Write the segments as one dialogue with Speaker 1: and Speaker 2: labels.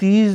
Speaker 1: 30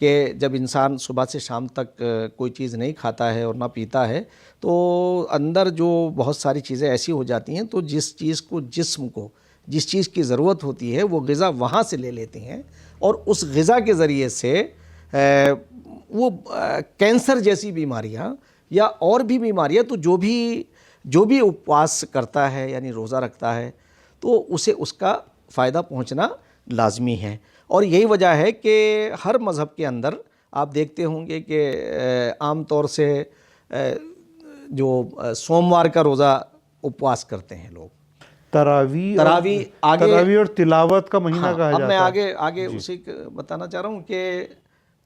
Speaker 2: کہ جب انسان صبح سے شام تک کوئی چیز نہیں کھاتا ہے اور نہ پیتا ہے تو اندر جو بہت ساری چیزیں ایسی ہو جاتی ہیں، تو جس چیز کو جسم کو جس چیز کی ضرورت ہوتی ہے وہ غذا وہاں سے لے لیتے ہیں، اور اس غذا کے ذریعے سے وہ کینسر جیسی بیماریاں یا اور بھی بیماریاں، تو جو بھی اپواس کرتا ہے یعنی روزہ رکھتا ہے تو اسے اس کا فائدہ پہنچنا لازمی ہے۔ اور یہی وجہ ہے کہ ہر مذہب کے اندر آپ دیکھتے ہوں گے کہ عام طور سے جو سوموار کا روزہ اپواس کرتے ہیں لوگ،
Speaker 1: تراویح اور تلاوت کا مہینہ کہا
Speaker 2: اب
Speaker 1: جاتا
Speaker 2: میں
Speaker 1: ہے۔
Speaker 2: آگے اسی بتانا چاہ رہا ہوں کہ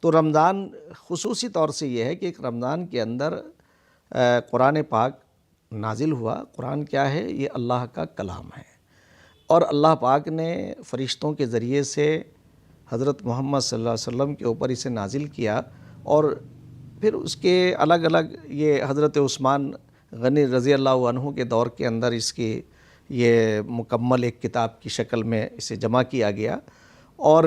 Speaker 2: تو رمضان خصوصی طور سے یہ ہے کہ ایک رمضان کے اندر قرآن پاک نازل ہوا۔ قرآن کیا ہے؟ یہ اللہ کا کلام ہے، اور اللہ پاک نے فرشتوں کے ذریعے سے حضرت محمد صلی اللہ علیہ وسلم کے اوپر اسے نازل کیا، اور پھر اس کے الگ الگ یہ حضرت عثمان غنی رضی اللہ عنہ کے دور کے اندر اس کی یہ مکمل ایک کتاب کی شکل میں اسے جمع کیا گیا، اور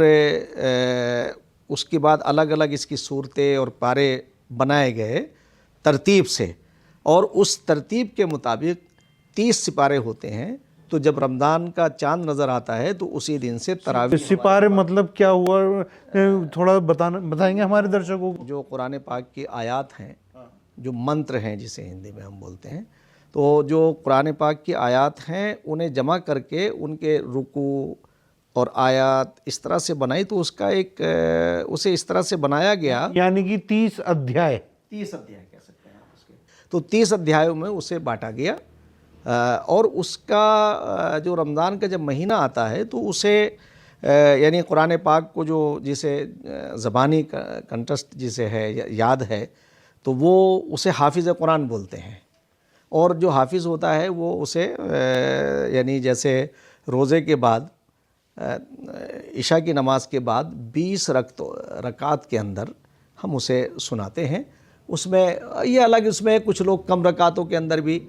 Speaker 2: اس کے بعد الگ الگ اس کی صورتیں اور پارے بنائے گئے ترتیب سے، اور اس ترتیب کے مطابق 30 سپارے ہوتے ہیں۔ تو جب رمضان کا چاند نظر آتا ہے تو اسی دن سے تراویح
Speaker 1: سپارے مطلب کیا ہوا؟ تھوڑا بتائیں گے ہمارے درشکوں کو؟
Speaker 2: جو قرآن پاک کی آیات ہیں، جو منتر ہیں جسے ہندی میں ہم بولتے ہیں، تو جو قرآن پاک کی آیات ہیں انہیں جمع کر کے ان کے رکوع اور آیات اس طرح سے بنائی، تو اس کا اسے اس طرح سے بنایا گیا،
Speaker 1: یعنی کہ 30 ادھیائے
Speaker 2: 30 ادھیائے کہہ سکتے ہیں آپ اس کے، تو 30 ادھیایوں میں اسے بانٹا گیا، اور اس کا جو رمضان کا جب مہینہ آتا ہے تو اسے یعنی قرآن پاک کو جسے زبانی کنٹسٹ جسے ہے یاد ہے تو وہ اسے حافظ قرآن بولتے ہیں، اور جو حافظ ہوتا ہے وہ اسے یعنی جیسے روزے کے بعد عشاء کی نماز کے بعد 20 رکعات کے اندر ہم اسے سناتے ہیں۔ اس میں یہ الگ، اس میں کچھ لوگ کم رکعتوں کے اندر بھی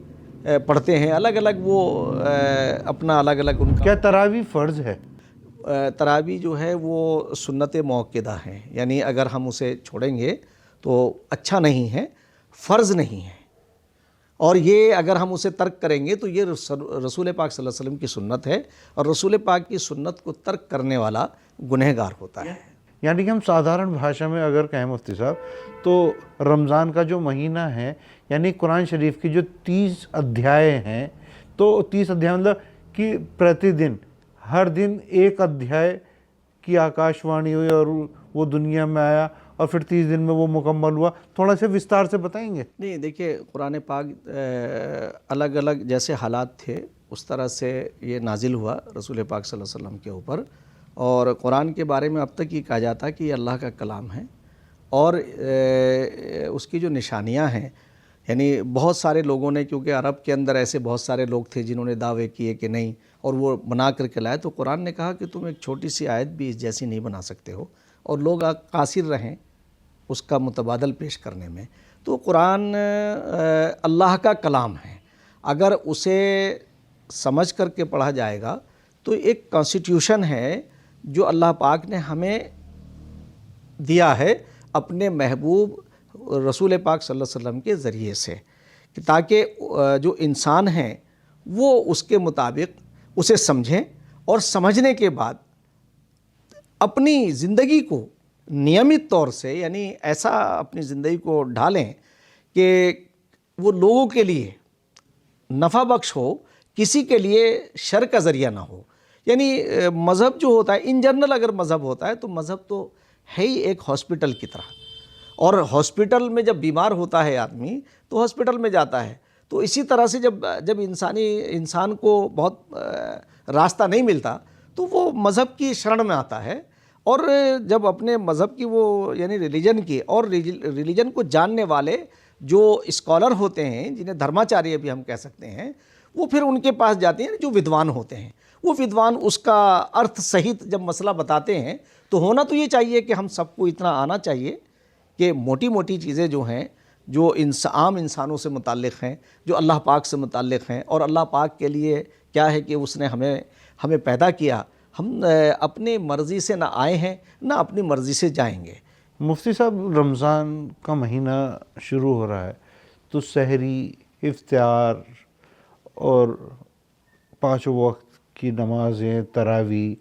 Speaker 2: پڑھتے ہیں، الگ الگ وہ اپنا الگ الگ ان کا۔
Speaker 1: کیا تراویح فرض ہے؟
Speaker 2: تراویح جو ہے وہ سنت موقدہ ہیں، یعنی اگر ہم اسے چھوڑیں گے تو اچھا نہیں ہے، فرض نہیں ہے، اور یہ اگر ہم اسے ترک کریں گے تو یہ رسول پاک صلی اللہ علیہ وسلم کی سنت ہے، اور رسول پاک کی سنت کو ترک کرنے والا گنہگار ہوتا ہے۔
Speaker 1: یعنی کہ ہم سادھارن بھاشا میں اگر کہیں مفتی صاحب تو رمضان کا جو مہینہ ہے، یعنی قرآن شریف کی جو 30 ادھیائے ہیں، تو 30 ادھیائے مطلب کہ پرتی دن ہر دن ایک ادھیائے کی آکاش وانی ہوئی اور وہ دنیا میں آیا، اور پھر 30 دن میں وہ مکمل ہوا۔ تھوڑا سے وستار سے بتائیں گے؟
Speaker 2: نہیں، دیکھیے قرآن پاک الگ الگ جیسے حالات تھے اس طرح سے یہ نازل ہوا رسول پاک صلی اللہ علیہ وسلم کے اوپر، اور قرآن کے بارے میں اب تک یہ کہا جاتا ہے کہ یہ اللہ کا کلام ہے، اور اس کی جو نشانیاں ہیں، یعنی بہت سارے لوگوں نے، کیونکہ عرب کے اندر ایسے بہت سارے لوگ تھے جنہوں نے دعوے کیے کہ نہیں، اور وہ بنا کر کے لائے، تو قرآن نے کہا کہ تم ایک چھوٹی سی آیت بھی اس جیسی نہیں بنا سکتے ہو، اور لوگ قاصر رہیں اس کا متبادل پیش کرنے میں۔ تو قرآن اللہ کا کلام ہے، اگر اسے سمجھ کر کے پڑھا جائے گا تو ایک کانسٹیٹیوشن ہے جو اللہ پاک نے ہمیں دیا ہے اپنے محبوب رسول پاک صلی اللہ علیہ وسلم کے ذریعے سے، کہ تاکہ جو انسان ہیں وہ اس کے مطابق اسے سمجھیں، اور سمجھنے کے بعد اپنی زندگی کو نیمت طور سے، یعنی ایسا اپنی زندگی کو ڈھالیں کہ وہ لوگوں کے لیے نفع بخش ہو، کسی کے لیے شر کا ذریعہ نہ ہو۔ یعنی مذہب جو ہوتا ہے، ان جنرل اگر مذہب ہوتا ہے تو مذہب تو ہے ہی ایک ہاسپٹل کی طرح، اور ہاسپٹل میں جب بیمار ہوتا ہے آدمی تو ہاسپٹل میں جاتا ہے، تو اسی طرح سے جب انسان کو بہت راستہ نہیں ملتا تو وہ مذہب کی شرن میں آتا ہے، اور جب اپنے مذہب کی وہ یعنی ریلیجن کی، اور ریلیجن کو جاننے والے جو اسکالر ہوتے ہیں، جنہیں دھرماچاریہ بھی ہم کہہ سکتے ہیں، وہ پھر ان کے پاس جاتے ہیں جو ودوان ہوتے ہیں۔ وہ ودوان اس کا ارتھ سہت جب مسئلہ بتاتے ہیں تو ہونا تو یہ چاہیے کہ ہم سب کو اتنا آنا چاہیے کہ موٹی موٹی چیزیں جو ہیں، جو عام انسانوں سے متعلق ہیں، جو اللہ پاک سے متعلق ہیں، اور اللہ پاک کے لیے کیا ہے کہ اس نے ہمیں پیدا کیا، ہم اپنی مرضی سے نہ آئے ہیں نہ اپنی مرضی سے جائیں گے،
Speaker 1: مفتی صاحب، رمضان کا مہینہ شروع ہو رہا ہے تو سحری، افطار اور 5 وقت کی نمازیں، تراویح،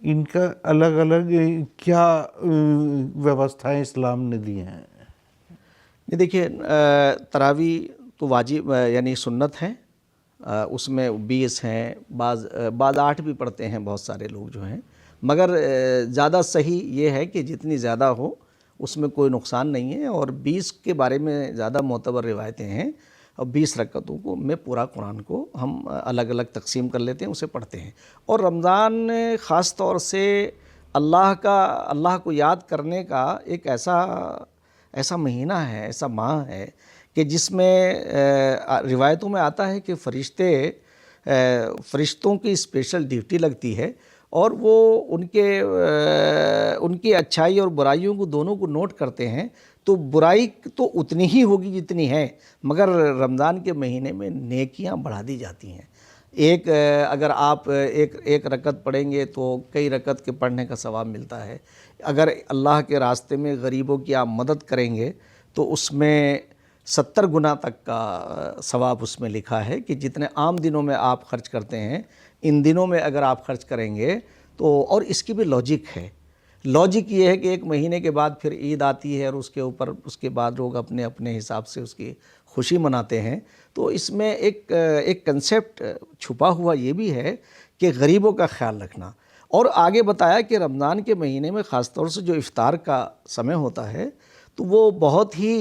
Speaker 1: ان کا الگ الگ کیا ویوستھائیں اسلام نے دی ہیں؟
Speaker 2: یہ دیکھیے، تراویح تو واجب یعنی سنت ہے، اس میں 20 ہیں، بعض 8 بھی پڑھتے ہیں بہت سارے لوگ جو ہیں، مگر زیادہ صحیح یہ ہے کہ جتنی زیادہ ہو اس میں کوئی نقصان نہیں ہے، اور 20 کے بارے میں زیادہ معتبر روایتیں ہیں، اور 20 رکعتوں کو میں پورا قرآن کو ہم الگ الگ تقسیم کر لیتے ہیں، اسے پڑھتے ہیں۔ اور رمضان خاص طور سے اللہ کو یاد کرنے کا ایک ایسا مہینہ ہے، ایسا ماہ ہے کہ جس میں روایتوں میں آتا ہے کہ فرشتوں کی اسپیشل ڈیوٹی لگتی ہے، اور وہ ان کی اچھائی اور برائیوں کو دونوں کو نوٹ کرتے ہیں۔ تو برائی تو اتنی ہی ہوگی جتنی ہے، مگر رمضان کے مہینے میں نیکیاں بڑھا دی جاتی ہیں۔ اگر آپ ایک رکعت پڑھیں گے تو کئی رکعت کے پڑھنے کا ثواب ملتا ہے۔ اگر اللہ کے راستے میں غریبوں کی آپ مدد کریں گے تو اس میں 70 گنا تک کا ثواب اس میں لکھا ہے، کہ جتنے عام دنوں میں آپ خرچ کرتے ہیں، ان دنوں میں اگر آپ خرچ کریں گے تو، اور اس کی بھی لاجک ہے۔ لاجک یہ ہے کہ ایک مہینے کے بعد پھر عید آتی ہے، اور اس کے بعد لوگ اپنے اپنے حساب سے اس کی خوشی مناتے ہیں۔ تو اس میں ایک کنسیپٹ چھپا ہوا یہ بھی ہے کہ غریبوں کا خیال رکھنا۔ اور آگے بتایا کہ رمضان کے مہینے میں خاص طور سے جو افطار کا سمے ہوتا ہے، تو وہ بہت ہی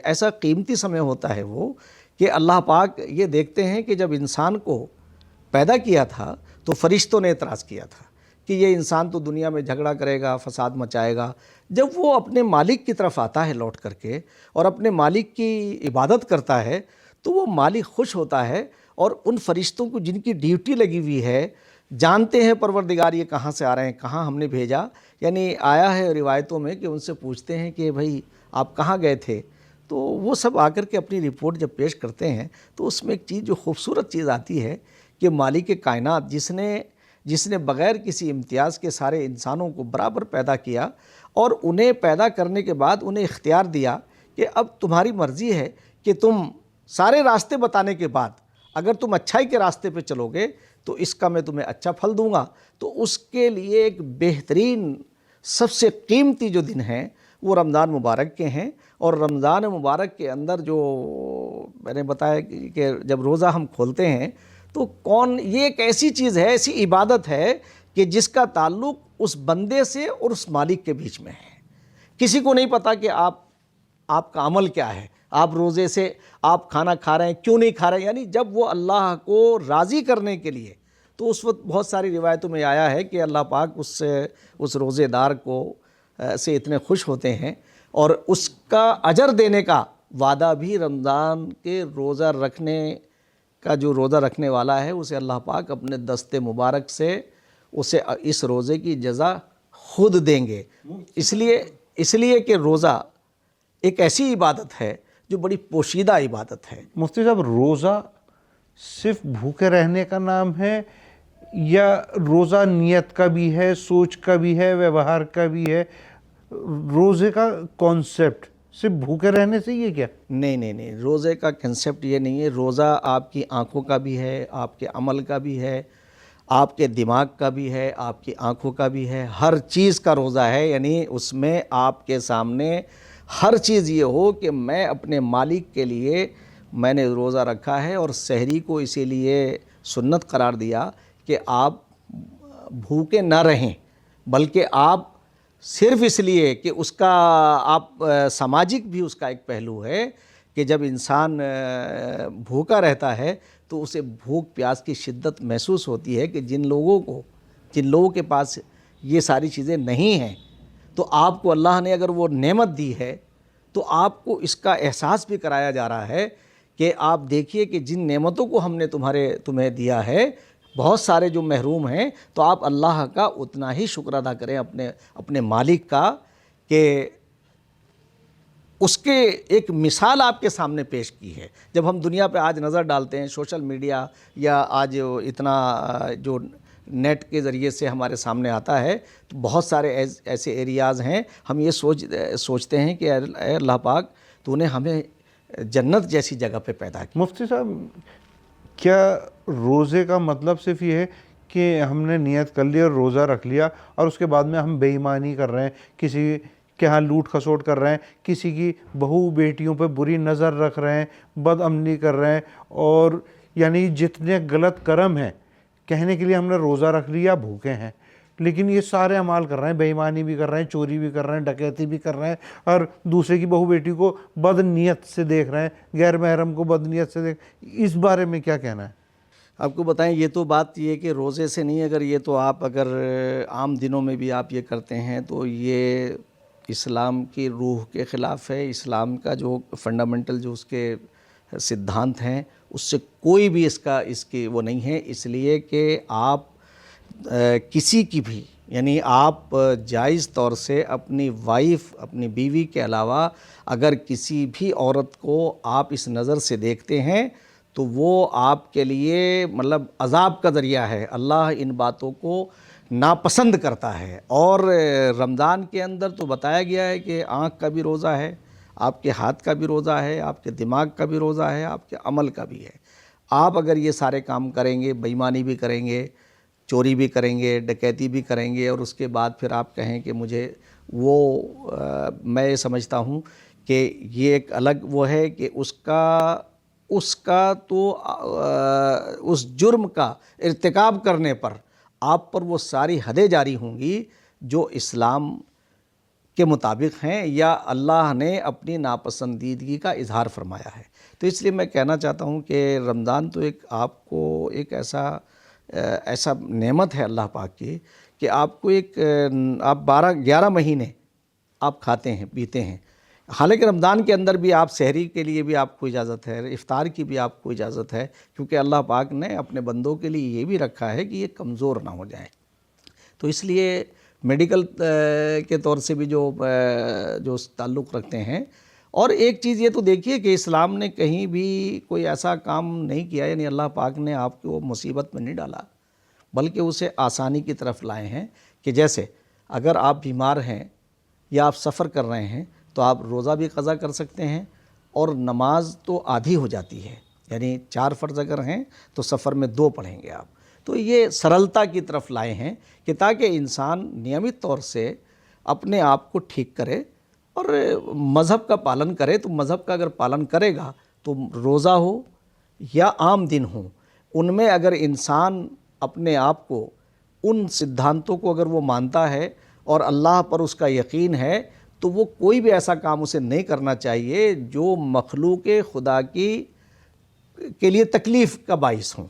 Speaker 2: ایسا قیمتی سمے ہوتا ہے وہ، کہ اللہ پاک یہ دیکھتے ہیں کہ جب انسان کو پیدا کیا تھا تو فرشتوں نے اعتراض کیا تھا کہ یہ انسان تو دنیا میں جھگڑا کرے گا، فساد مچائے گا۔ جب وہ اپنے مالک کی طرف آتا ہے لوٹ کر کے، اور اپنے مالک کی عبادت کرتا ہے، تو وہ مالک خوش ہوتا ہے، اور ان فرشتوں کو جن کی ڈیوٹی لگی ہوئی ہے، جانتے ہیں پروردگار یہ کہاں سے آ رہے ہیں، کہاں ہم نے بھیجا۔ یعنی آیا ہے روایتوں میں کہ ان سے پوچھتے ہیں کہ بھائی آپ کہاں گئے تھے، تو وہ سب آ کر کے اپنی رپورٹ جب پیش کرتے ہیں، تو اس میں ایک چیز جو خوبصورت چیز آتی ہے کہ مالک کائنات جس نے بغیر کسی امتیاز کے سارے انسانوں کو برابر پیدا کیا، اور انہیں پیدا کرنے کے بعد انہیں اختیار دیا کہ اب تمہاری مرضی ہے کہ تم سارے راستے بتانے کے بعد اگر تم اچھائی کے راستے پہ چلو گے تو اس کا میں تمہیں اچھا پھل دوں گا۔ تو اس کے لیے ایک بہترین، سب سے قیمتی جو دن ہیں وہ رمضان مبارک کے ہیں۔ اور رمضان مبارک کے اندر جو میں نے بتایا کہ جب روزہ ہم کھولتے ہیں تو یہ ایک ایسی چیز ہے، ایسی عبادت ہے کہ جس کا تعلق اس بندے سے اور اس مالک کے بیچ میں ہے۔ کسی کو نہیں پتا کہ آپ کا عمل کیا ہے، آپ روزے سے آپ کھانا کھا رہے ہیں، کیوں نہیں کھا رہے ہیں، یعنی جب وہ اللہ کو راضی کرنے کے لیے، تو اس وقت بہت ساری روایتوں میں آیا ہے کہ اللہ پاک اس روزے دار کو سے اتنے خوش ہوتے ہیں، اور اس کا اجر دینے کا وعدہ بھی رمضان کے روزہ رکھنے کا، جو روزہ رکھنے والا ہے اسے اللہ پاک اپنے دست مبارک سے اسے اس روزے کی جزا خود دیں گے۔ اس لیے کہ روزہ ایک ایسی عبادت ہے جو بڑی پوشیدہ عبادت ہے۔
Speaker 1: مفتی صاحب، روزہ صرف بھوکے رہنے کا نام ہے، یا روزہ نیت کا بھی ہے، سوچ کا بھی ہے، ویوہار کا بھی ہے؟ روزے کا کانسیپٹ صرف بھوکے رہنے سے یہ کیا؟
Speaker 2: نہیں، روزے کا کنسیپٹ یہ نہیں ہے۔ روزہ آپ کی آنکھوں کا بھی ہے، آپ کے عمل کا بھی ہے، آپ کے دماغ کا بھی ہے، آپ کی آنکھوں کا بھی ہے، ہر چیز کا روزہ ہے۔ یعنی اس میں آپ کے سامنے ہر چیز یہ ہو کہ میں اپنے مالک کے لیے میں نے روزہ رکھا ہے، اور سحری کو اسی لیے سنت قرار دیا کہ آپ بھوکے نہ رہیں، بلکہ آپ صرف اس لیے کہ اس کا آپ سماجک بھی اس کا ایک پہلو ہے کہ جب انسان بھوکا رہتا ہے تو اسے بھوک پیاس کی شدت محسوس ہوتی ہے، کہ جن لوگوں کے پاس یہ ساری چیزیں نہیں ہیں، تو آپ کو اللہ نے اگر وہ نعمت دی ہے تو آپ کو اس کا احساس بھی کرایا جا رہا ہے کہ آپ دیکھیے کہ جن نعمتوں کو ہم نے تمہیں دیا ہے، بہت سارے جو محروم ہیں، تو آپ اللہ کا اتنا ہی شکر ادا کریں اپنے مالک کا، کہ اس کے ایک مثال آپ کے سامنے پیش کی ہے۔ جب ہم دنیا پہ آج نظر ڈالتے ہیں، سوشل میڈیا یا آج اتنا جو نیٹ کے ذریعے سے ہمارے سامنے آتا ہے تو بہت سارے ایسے ایریاز ہیں، ہم یہ سوچتے ہیں کہ اے اللہ پاک تو نے ہمیں جنت جیسی جگہ پہ پیدا کیا۔
Speaker 1: مفتی صاحب، کیا روزے کا مطلب صرف یہ ہے کہ ہم نے نیت کر لی اور روزہ رکھ لیا اور اس کے بعد میں ہم بے ایمانی کر رہے ہیں، کسی کے ہاں لوٹ کھسوٹ کر رہے ہیں، کسی کی بہو بیٹیوں پہ بری نظر رکھ رہے ہیں، بد عملی کر رہے ہیں، اور یعنی جتنے غلط کرم ہیں کہنے کے لیے ہم نے روزہ رکھ لیا، بھوکے ہیں، لیکن یہ سارے اعمال کر رہے ہیں، بے ایمانی بھی کر رہے ہیں، چوری بھی کر رہے ہیں، ڈکیتی بھی کر رہے ہیں، اور دوسرے کی بہو بیٹی کو بد نیت سے دیکھ رہے ہیں، غیر محرم کو بد نیت سے اس بارے میں کیا کہنا ہے؟
Speaker 2: آپ کو بتائیں، یہ تو بات یہ کہ روزے سے نہیں، اگر یہ تو آپ اگر عام دنوں میں بھی آپ یہ کرتے ہیں تو یہ اسلام کی روح کے خلاف ہے۔ اسلام کا جو فنڈامنٹل جو اس کے سدھانت ہیں اس سے کوئی بھی اس کی وہ نہیں ہے، اس لیے کہ آپ کسی کی بھی یعنی آپ جائز طور سے اپنی وائف، اپنی بیوی کے علاوہ اگر کسی بھی عورت کو آپ اس نظر سے دیکھتے ہیں تو وہ آپ کے لیے مطلب عذاب کا ذریعہ ہے۔ اللہ ان باتوں کو ناپسند کرتا ہے، اور رمضان کے اندر تو بتایا گیا ہے کہ آنکھ کا بھی روزہ ہے، آپ کے ہاتھ کا بھی روزہ ہے، آپ کے دماغ کا بھی روزہ ہے، آپ کے عمل کا بھی ہے۔ آپ اگر یہ سارے کام کریں گے، بے ایمانی بھی کریں گے، چوری بھی کریں گے، ڈکیتی بھی کریں گے، اور اس کے بعد پھر آپ کہیں کہ مجھے میں سمجھتا ہوں کہ یہ ایک الگ وہ ہے کہ اس کا تو اس جرم کا ارتکاب کرنے پر آپ پر وہ ساری حدیں جاری ہوں گی جو اسلام کے مطابق ہیں یا اللہ نے اپنی ناپسندیدگی کا اظہار فرمایا ہے۔ تو اس لیے میں کہنا چاہتا ہوں کہ رمضان تو آپ کو ایک ایسا نعمت ہے اللہ پاک کی کہ آپ کو آپ 11 مہینے آپ کھاتے ہیں پیتے ہیں۔ حالانکہ رمضان کے اندر بھی آپ سحری کے لیے بھی آپ کو اجازت ہے، افطار کی بھی آپ کو اجازت ہے، کیونکہ اللہ پاک نے اپنے بندوں کے لیے یہ بھی رکھا ہے کہ یہ کمزور نہ ہو جائیں۔ تو اس لیے میڈیکل کے طور سے بھی جو تعلق رکھتے ہیں۔ اور ایک چیز یہ تو دیکھیے کہ اسلام نے کہیں بھی کوئی ایسا کام نہیں کیا، یعنی اللہ پاک نے آپ کو مصیبت میں نہیں ڈالا، بلکہ اسے آسانی کی طرف لائے ہیں کہ جیسے اگر آپ بیمار ہیں یا آپ سفر کر رہے ہیں تو آپ روزہ بھی قضا کر سکتے ہیں، اور نماز تو آدھی ہو جاتی ہے، یعنی 4 فرض اگر ہیں تو سفر میں 2 پڑھیں گے آپ۔ تو یہ سرلتا کی طرف لائے ہیں کہ تاکہ انسان نیمت طور سے اپنے آپ کو ٹھیک کرے اور مذہب کا پالن کرے۔ تو مذہب کا اگر پالن کرے گا تو روزہ ہو یا عام دن ہو، ان میں اگر انسان اپنے آپ کو ان سدھانتوں کو اگر وہ مانتا ہے اور اللہ پر اس کا یقین ہے تو وہ کوئی بھی ایسا کام اسے نہیں کرنا چاہیے جو مخلوق خدا کے لیے تکلیف کا باعث ہوں۔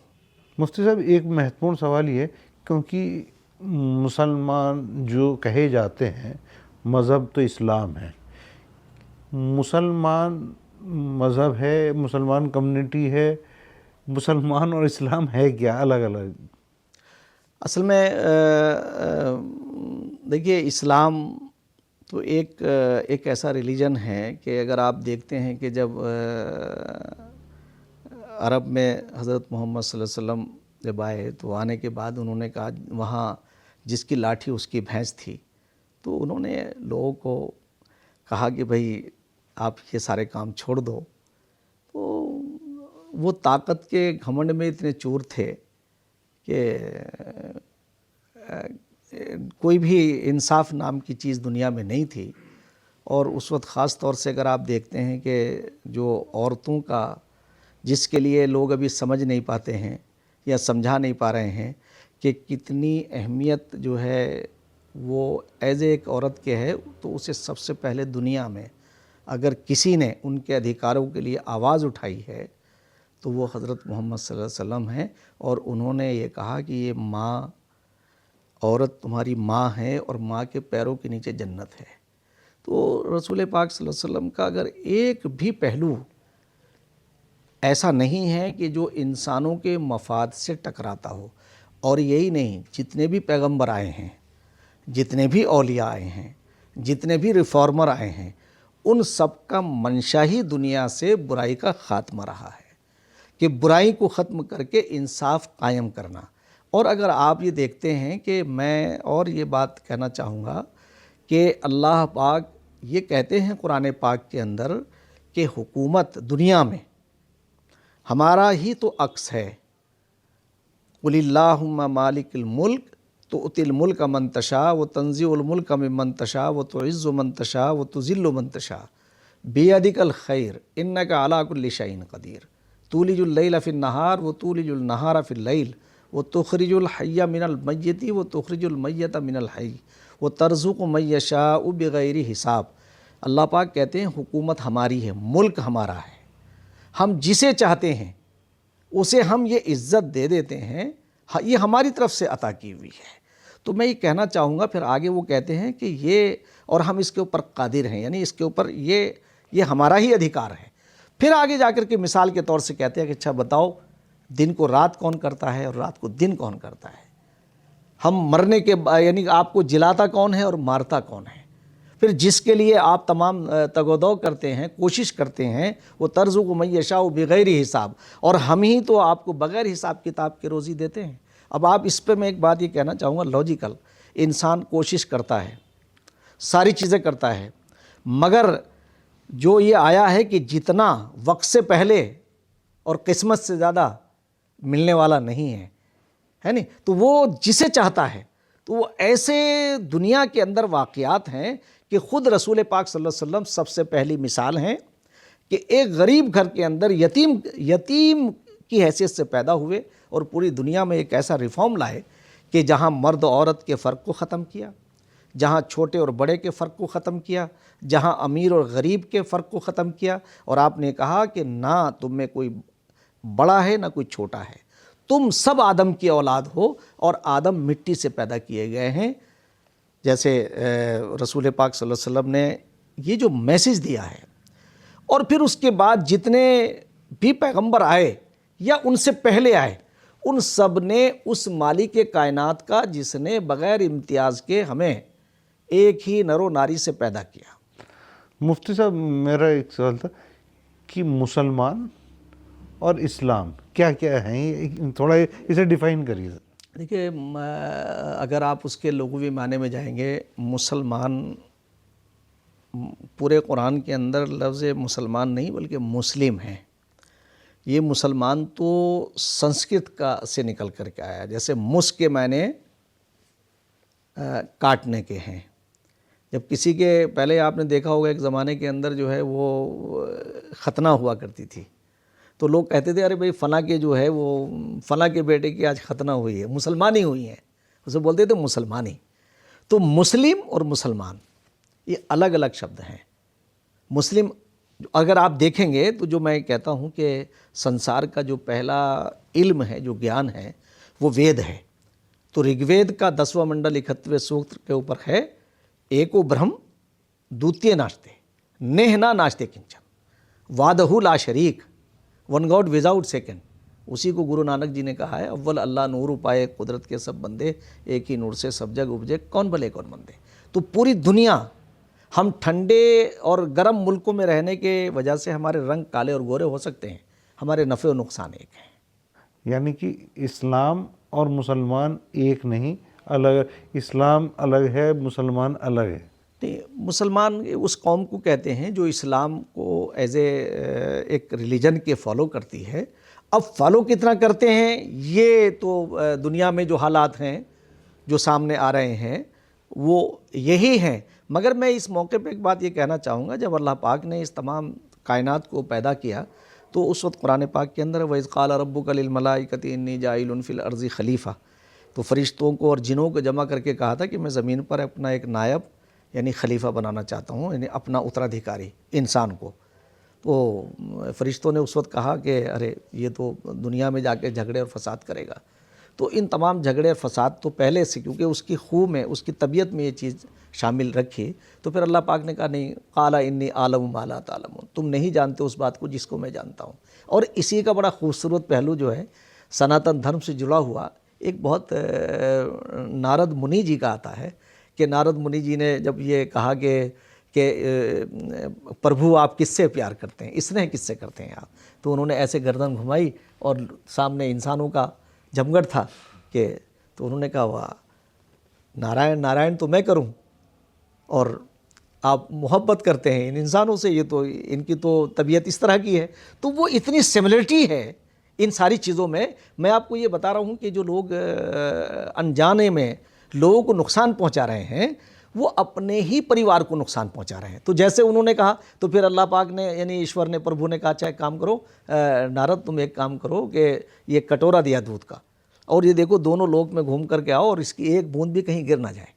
Speaker 1: مفتی صاحب، ایک مہتوپورن سوال یہ ہے، کیونکہ مسلمان جو کہے جاتے ہیں مذہب تو اسلام ہے، مسلمان مذہب ہے، مسلمان کمیونٹی ہے، مسلمان اور اسلام ہے کیا الگ الگ؟
Speaker 2: اصل میں دیکھیے، اسلام تو ایک ایسا ریلیجن ہے کہ اگر آپ دیکھتے ہیں کہ جب عرب میں حضرت محمد صلی اللہ علیہ وسلم جب آئے تو آنے کے بعد انہوں نے کہا وہاں جس کی لاٹھی اس کی بھینس تھی، تو انہوں نے لوگوں کو کہا کہ بھئی آپ یہ سارے کام چھوڑ دو۔ تو وہ طاقت کے گھمنڈ میں اتنے چور تھے کہ کوئی بھی انصاف نام کی چیز دنیا میں نہیں تھی۔ اور اس وقت خاص طور سے اگر آپ دیکھتے ہیں کہ جو عورتوں کا، جس کے لیے لوگ ابھی سمجھ نہیں پاتے ہیں یا سمجھا نہیں پا رہے ہیں کہ کتنی اہمیت جو ہے وہ ایز ایک عورت کے ہے، تو اسے سب سے پہلے دنیا میں اگر کسی نے ان کے ادھیکاروں کے لیے آواز اٹھائی ہے تو وہ حضرت محمد صلی اللہ علیہ وسلم ہیں۔ اور انہوں نے یہ کہا کہ یہ عورت تمہاری ماں ہے اور ماں کے پیروں کے نیچے جنت ہے۔ تو رسول پاک صلی اللہ علیہ وسلم کا اگر ایک بھی پہلو ایسا نہیں ہے کہ جو انسانوں کے مفاد سے ٹکراتا ہو، اور یہی نہیں، جتنے بھی پیغمبر آئے ہیں، جتنے بھی اولیاء آئے ہیں، جتنے بھی ریفارمر آئے ہیں، ان سب کا منشا ہی دنیا سے برائی کا خاتمہ رہا ہے، کہ برائی کو ختم کر کے انصاف قائم کرنا۔ اور اگر آپ یہ دیکھتے ہیں کہ میں اور یہ بات کہنا چاہوں گا کہ اللہ پاک یہ کہتے ہیں قرآن پاک کے اندر کہ حکومت دنیا میں ہمارا ہی تو عکس ہے. قل اللہم مالک الملک تؤتی الملک من تشاء وتنزع الملک ممن تشاء وتعز من تشاء وتذل من تشاء بیدک الخیر انک علی کل شیء قدیر تولج اللیل فی النہار وتولج النہار فی اللیل وتخرج الحی من المیت وتخرج المیت من الحی وترزق من یشاء بغیر حساب. اللہ پاک کہتے ہیں حکومت ہماری ہے، ملک ہمارا ہے، ہم جسے چاہتے ہیں اسے ہم یہ عزت دے دیتے ہیں، یہ ہماری طرف سے عطا کی ہوئی ہے. تو میں یہ کہنا چاہوں گا، پھر آگے وہ کہتے ہیں کہ یہ اور ہم اس کے اوپر قادر ہیں، یعنی اس کے اوپر یہ ہمارا ہی ادھیکار ہے. پھر آگے جا کر کے مثال کے طور سے کہتے ہیں کہ اچھا بتاؤ دن کو رات کون کرتا ہے اور رات کو دن کون کرتا ہے؟ ہم مرنے کے یعنی آپ کو جلاتا کون ہے اور مارتا کون ہے؟ پھر جس کے لیے آپ تمام تگ و دو کرتے ہیں، کوشش کرتے ہیں، وہ ترزق من یشاء بغیر حساب، اور ہم ہی تو آپ کو بغیر حساب کتاب کے روزی دیتے ہیں. اب آپ اس پہ میں ایک بات یہ کہنا چاہوں گا، لاجیکل انسان کوشش کرتا ہے، ساری چیزیں کرتا ہے، مگر جو یہ آیا ہے کہ جتنا وقت سے پہلے اور قسمت سے زیادہ ملنے والا نہیں ہے نہیں، تو وہ جسے چاہتا ہے، تو وہ ایسے دنیا کے اندر واقعات ہیں کہ خود رسول پاک صلی اللہ علیہ وسلم سب سے پہلی مثال ہیں کہ ایک غریب گھر کے اندر یتیم کی حیثیت سے پیدا ہوئے اور پوری دنیا میں ایک ایسا ریفارم لائے کہ جہاں مرد و عورت کے فرق کو ختم کیا، جہاں چھوٹے اور بڑے کے فرق کو ختم کیا، جہاں امیر اور غریب کے فرق کو ختم کیا. اور آپ نے کہا کہ نہ تم میں کوئی بڑا ہے نہ کوئی چھوٹا ہے، تم سب آدم کی اولاد ہو اور آدم مٹی سے پیدا کیے گئے ہیں. جیسے رسول پاک صلی اللہ علیہ وسلم نے یہ جو میسیج دیا ہے، اور پھر اس کے بعد جتنے بھی پیغمبر آئے یا ان سے پہلے آئے، ان سب نے اس مالک کائنات کا جس نے بغیر امتیاز کے ہمیں ایک ہی نر و ناری سے پیدا کیا.
Speaker 1: مفتی صاحب میرا ایک سوال تھا کہ مسلمان اور اسلام کیا کیا ہیں، تھوڑا اسے ڈیفائن کریے.
Speaker 2: دیکھیے اگر آپ اس کے لغوی معنی میں جائیں گے، مسلمان پورے قرآن کے اندر لفظ مسلمان نہیں بلکہ مسلم ہیں. یہ مسلمان تو سنسکرت سے نکل کر کے آیا، جیسے مس کے معنی کاٹنے کے ہیں. جب کسی کے پہلے آپ نے دیکھا ہوگا ایک زمانے کے اندر جو ہے وہ ختنہ ہوا کرتی تھی، تو لوگ کہتے تھے ارے بھائی فلاں کے جو ہے وہ فلاں کے بیٹے کی آج ختنہ ہوئی ہے، مسلمانی ہوئی ہیں، اسے بولتے تھے مسلمانی. تو مسلم اور مسلمان یہ الگ الگ شبد ہیں. مسلم اگر آپ دیکھیں گے تو جو میں کہتا ہوں کہ سنسار کا جو پہلا علم ہے، جو گیان ہے، وہ وید ہے. تو رگ وید کا 10واں منڈل 31ویں سوکت کے اوپر ہے، ایکو برہم دوتیہ ناشتے نیہ نہ ناشتے کنچن وادہ لا شریک ون گاڈ وداؤٹ سیکنڈ. اسی کو گرو نانک جی نے کہا ہے، اول اللہ نور پائے قدرت کے سب بندے، ایک ہی نور سے سب جگ اپجے کون بھلے کون مندے. تو پوری دنیا ہم ٹھنڈے اور گرم ملکوں میں رہنے کے وجہ سے ہمارے رنگ کالے اور گورے ہو سکتے ہیں، ہمارے نفع و نقصان ایک ہیں.
Speaker 1: یعنی کہ اسلام اور مسلمان ایک نہیں، الگ، اسلام الگ ہے، مسلمان الگ ہے.
Speaker 2: مسلمان اس قوم کو کہتے ہیں جو اسلام کو ایز ایک ریلیجن کے فالو کرتی ہے. اب فالو کتنا کرتے ہیں یہ تو دنیا میں جو حالات ہیں جو سامنے آ رہے ہیں وہ یہی ہیں. مگر میں اس موقع پہ ایک بات یہ کہنا چاہوں گا، جب اللہ پاک نے اس تمام کائنات کو پیدا کیا تو اس وقت قرآن پاک کے اندر وَإِذْ قَالَ رَبُّكَ لِلْمَلَائِكَةِ إِنِّي جَاعِلٌ فِي الْأَرْضِ خلیفہ، تو فرشتوں کو اور جنوں کو جمع کر کے کہا تھا کہ میں زمین پر اپنا ایک نائب یعنی خلیفہ بنانا چاہتا ہوں، یعنی اپنا اترادھیکاری انسان کو. تو فرشتوں نے اس وقت کہا کہ ارے یہ تو دنیا میں جا کے جھگڑے اور فساد کرے گا. تو ان تمام جھگڑے اور فساد تو پہلے سے، کیونکہ اس کی خو میں، اس کی طبیعت میں یہ چیز شامل رکھی، تو پھر اللہ پاک نے کہا نہیں، قال انی اعلم ما لا تعلمون، تم نہیں جانتے اس بات کو جس کو میں جانتا ہوں. اور اسی کا بڑا خوبصورت پہلو جو ہے سناتن دھرم سے جڑا ہوا، ایک بہت نارد منی جی کا آتا ہے کہ نارد منی جی نے جب یہ کہا کہ پربھو آپ کس سے پیار کرتے ہیں، اسنیہ کس سے کرتے ہیں آپ، تو انہوں نے ایسے گردن گھمائی اور سامنے انسانوں کا جمگٹ تھا کہ کہ تو انہوں نے کہا واہ نارائن نارائن تو میں کروں اور آپ محبت کرتے ہیں ان انسانوں سے, یہ تو ان کی تو طبیعت اس طرح کی ہے. تو وہ اتنی سملرٹی ہے ان ساری چیزوں میں. میں آپ کو یہ بتا رہا ہوں کہ جو لوگ انجانے میں لوگوں کو نقصان پہنچا رہے ہیں وہ اپنے ہی پریوار کو نقصان پہنچا رہے ہیں. تو جیسے انہوں نے کہا تو پھر اللہ پاک نے یعنی ایشور نے پربھو نے کہا اچھا ایک کام کرو نارد تم ایک کام کرو کہ یہ کٹورا دیا دودھ کا اور یہ دیکھو دونوں لوک میں گھوم کر کے آؤ اور اس کی ایک بوند بھی کہیں گر نہ جائے.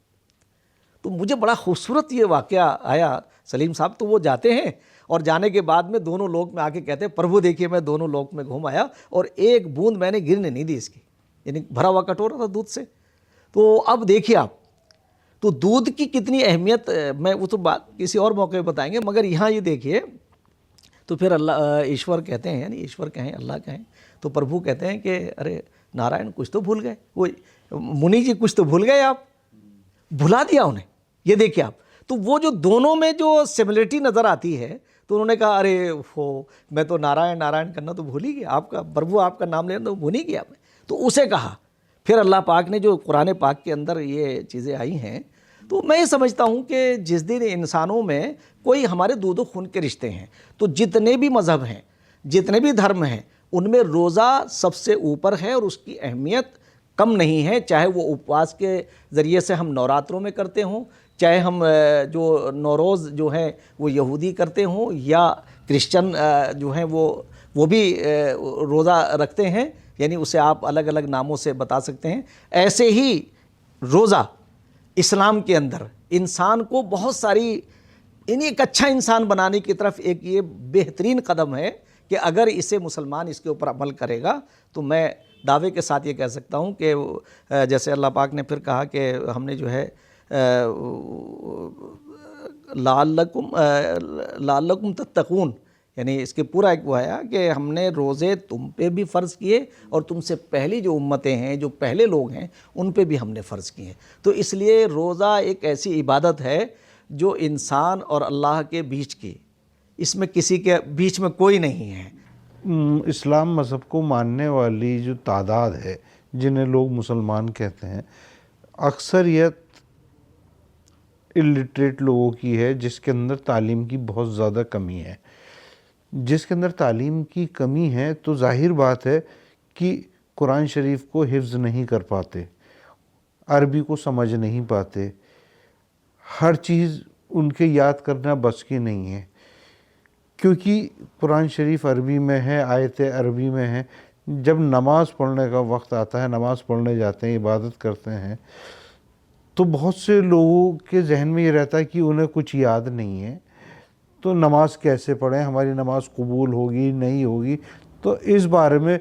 Speaker 2: تو مجھے بڑا خوبصورت یہ واقعہ آیا سلیم صاحب. تو وہ جاتے ہیں اور جانے کے بعد میں دونوں لوک میں آ کے کہتے ہیں پربھو دیکھیے میں دونوں لوک میں گھوم آیا اور ایک بوند میں نے گرنے نہیں دی اس کی, یعنی بھرا ہوا کٹورا تھا دودھ سے. تو اب دیکھیے آپ تو دودھ کی کتنی اہمیت, میں وہ تو بات کسی اور موقع پہ بتائیں گے, مگر یہاں یہ دیکھیے تو پھر اللہ ایشور کہتے ہیں, یعنی ایشور کہیں اللہ کہیں, تو پربھو کہتے ہیں کہ ارے نارائن کچھ تو بھول گئے, وہ منی جی کچھ تو بھول گئے, آپ بھلا دیا انہیں. یہ دیکھیے آپ تو وہ جو دونوں میں جو سملرٹی نظر آتی ہے تو انہوں نے کہا ارے وہ میں تو نارائن نارائن کرنا تو بھول ہی گیا, آپ کا پربھو آپ کا نام لینا تو بھول ہی گیا میں. تو اسے کہا پھر اللہ پاک نے جو قرآن پاک کے اندر یہ چیزیں آئی ہیں. تو میں یہ سمجھتا ہوں کہ جس دن انسانوں میں کوئی ہمارے دودھ و خون کے رشتے ہیں تو جتنے بھی مذہب ہیں جتنے بھی دھرم ہیں ان میں روزہ سب سے اوپر ہے اور اس کی اہمیت کم نہیں ہے, چاہے وہ اپواس کے ذریعے سے ہم نوراتروں میں کرتے ہوں, چاہے ہم جو نوروز جو ہیں وہ یہودی کرتے ہوں یا کرسچن جو ہیں وہ بھی روزہ رکھتے ہیں, یعنی اسے آپ الگ الگ ناموں سے بتا سکتے ہیں. ایسے ہی روزہ اسلام کے اندر انسان کو بہت ساری یعنی ایک اچھا انسان بنانے کی طرف ایک یہ بہترین قدم ہے کہ اگر اسے مسلمان اس کے اوپر عمل کرے گا تو میں دعوے کے ساتھ یہ کہہ سکتا ہوں کہ جیسے اللہ پاک نے پھر کہا کہ ہم نے جو ہے لعلکم تتقون, یعنی اس کے پورا ایک وہ ہے کہ ہم نے روزے تم پہ بھی فرض کیے اور تم سے پہلی جو امتیں ہیں جو پہلے لوگ ہیں ان پہ بھی ہم نے فرض کیے. تو اس لیے روزہ ایک ایسی عبادت ہے جو انسان اور اللہ کے بیچ کی, اس میں کسی کے بیچ میں کوئی نہیں ہے.
Speaker 1: اسلام مذہب کو ماننے والی جو تعداد ہے جنہیں لوگ مسلمان کہتے ہیں اکثریت الٹریٹ لوگوں کی ہے, جس کے اندر تعلیم کی بہت زیادہ کمی ہے. جس کے اندر تعلیم کی کمی ہے تو ظاہر بات ہے کہ قرآن شریف کو حفظ نہیں کر پاتے, عربی کو سمجھ نہیں پاتے, ہر چیز ان کے یاد کرنا بس کی نہیں ہے, کیونکہ قرآن شریف عربی میں ہے, آیتیں عربی میں ہیں. جب نماز پڑھنے کا وقت آتا ہے, نماز پڑھنے جاتے ہیں, عبادت کرتے ہیں, تو بہت سے لوگوں کے ذہن میں یہ رہتا ہے کہ انہیں کچھ یاد نہیں ہے تو نماز کیسے پڑھیں, ہماری نماز قبول ہوگی نہیں ہوگی. تو اس بارے میں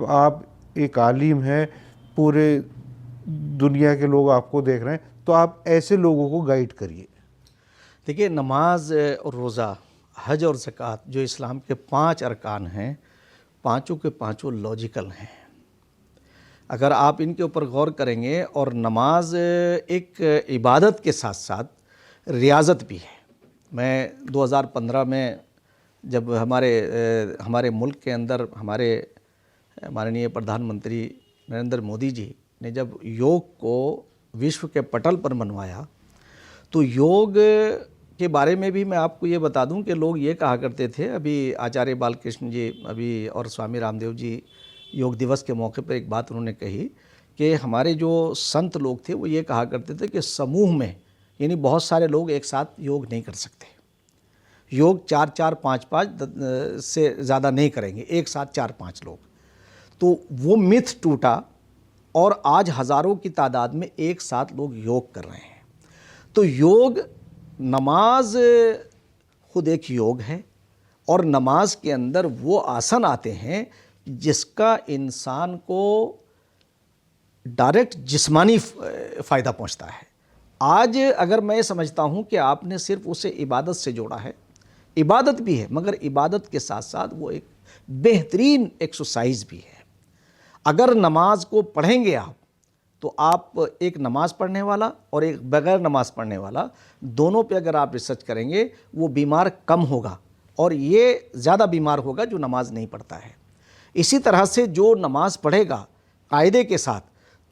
Speaker 1: آپ ایک عالم ہیں, پورے دنیا کے لوگ آپ کو دیکھ رہے ہیں, تو آپ ایسے لوگوں کو گائیڈ کریے.
Speaker 2: دیکھیے نماز اور روزہ, حج اور زکوٰۃ جو اسلام کے 5 ارکان ہیں, پانچوں کے پانچوں لاجیکل ہیں. اگر آپ ان کے اوپر غور کریں گے, اور نماز ایک عبادت کے ساتھ ساتھ ریاضت بھی ہے. میں 2015 میں جب ہمارے ملک کے اندر ہمارے ماننیہ پردھان منتری نریندر مودی جی نے جب یوگ کو وشو کے پٹل پر منوایا, تو یوگ کے بارے میں بھی میں آپ کو یہ بتا دوں کہ لوگ یہ کہا کرتے تھے, ابھی آچاریہ بال کرشن جی ابھی اور سوامی رام دیو جی یوگ دیوس کے موقع پر ایک بات انہوں نے کہی کہ ہمارے جو سنت لوگ تھے وہ یہ کہا کرتے تھے کہ سموہ میں یعنی بہت سارے لوگ ایک ساتھ یوگ نہیں کر سکتے, یوگ 4 5 سے زیادہ نہیں کریں گے, ایک ساتھ 4 5 لوگ. تو وہ متھ ٹوٹا اور آج ہزاروں کی تعداد میں ایک ساتھ لوگ یوگ کر رہے ہیں. تو یوگ نماز خود ایک یوگ ہے, اور نماز کے اندر وہ آسن آتے ہیں جس کا انسان کو ڈائریکٹ جسمانی فائدہ پہنچتا ہے. آج اگر میں سمجھتا ہوں کہ آپ نے صرف اسے عبادت سے جوڑا ہے, عبادت بھی ہے مگر عبادت کے ساتھ ساتھ وہ ایک بہترین ایکسرسائز بھی ہے. اگر نماز کو پڑھیں گے آپ تو آپ ایک نماز پڑھنے والا اور ایک بغیر نماز پڑھنے والا دونوں پہ اگر آپ ریسرچ کریں گے, وہ بیمار کم ہوگا اور یہ زیادہ بیمار ہوگا جو نماز نہیں پڑھتا ہے. اسی طرح سے جو نماز پڑھے گا قاعدے کے ساتھ